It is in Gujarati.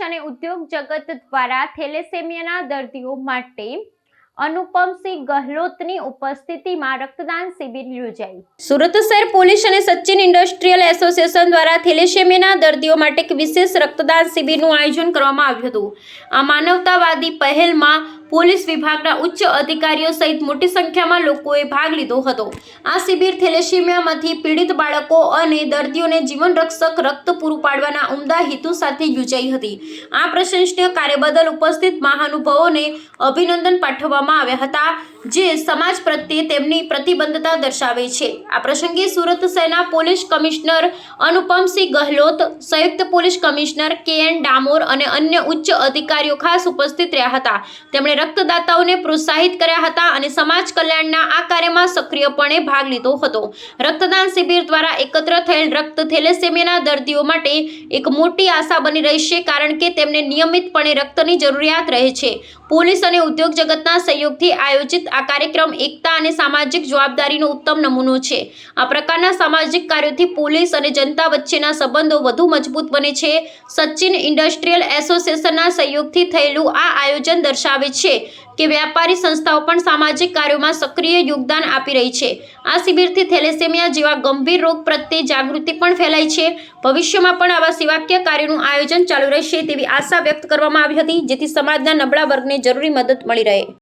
અને ઉદ્યોગ જગત દ્વારા થેલેસેમિયાના દર્દીઓ માટે અનુપમસિંહ ગહલોતની ઉપસ્થિતિમાં રક્તદાન શિબિર યોજાઈ। સુરત શહેર પોલીસ અને સચિન ઇન્ડસ્ટ્રીયલ એસોસિએશન દ્વારા થેલેસેમિયાના દર્દીઓ માટે એક વિશેષ રક્તદાન શિબિરનું આયોજન કરવામાં આવ્યું હતું। આ માનવતાવાદી પહેલમાં પોલીસ વિભાગના ઉચ્ચ અધિકારીઓ સહિત મોટી સંખ્યામાં લોકોએ ભાગ લીધો હતો। આ શિબિર થેલેસેમિયામાંથી પીડિત બાળકો અને દર્દીઓને જીવન રક્ષક રક્ત પૂરું પાડવાના ઉમદા હેતુ સાથે યોજાઈ હતી। આ પ્રશંસનીય કાર્ય બદલ ઉપસ્થિત મહાનુભાવોને અભિનંદન પાઠવવામાં આવ્યા હતા, જે સમાજ પ્રત્યે તેમની પ્રતિબદ્ધતા દર્શાવે છે। આ પ્રસંગે સુરત શહેરના પોલીસ કમિશનર અનુપમસિંહ ગહલોત, સંયુક્ત પોલીસ કમિશનર કે.એન. ડામોર અને અન્ય ઉચ્ચ અધિકારીઓ ખાસ ઉપસ્થિત રહ્યા હતા। તેમણે રક્તદાતાઓને પ્રોત્સાહિત કર્યા હતા અને સમાજ કલ્યાણના આ કાર્યમાં સક્રિયપણે ભાગ લીધો હતો। રક્તદાન શિબિર દ્વારા એકત્ર થયેલ રક્ત થેલેસેમિયાના દર્દીઓ માટે એક મોટી આશા બની રહેશે, કારણ કે તેમને નિયમિતપણે રક્તની જરૂરિયાત રહે છે। પોલીસ અને ઉદ્યોગ જગતના સહયોગથી આયોજિત આ કાર્યક્રમ એકતા અને સામાજિક જવાબદારીનો ઉત્તમ નમૂનો છે। આ પ્રકારના સામાજિક કાર્યોથી પોલીસ અને જનતા વચ્ચેના સંબંધો વધુ મજબૂત બને છે। સચિન ઇન્ડસ્ટ્રીયલ એસોસિએશનના સહયોગથી થયેલું આ આયોજન દર્શાવે છે કે વ્યાપારી સંસ્થાઓ પણ સામાજિક કાર્યોમાં સક્રિય યોગદાન આપી રહી છે। આ શિબિરથી થેલેસેમિયા જેવા ગંભીર રોગ પ્રત્યે જાગૃતિ પણ ફેલાઈ છે। ભવિષ્યમાં પણ આવા સેવાકીય કાર્યોનું આયોજન ચાલુ રહેશે તેવી આશા વ્યક્ત કરવામાં આવી હતી, જેથી સમાજના નબળા વર્ગને જરૂરી મદદ મળી રહે।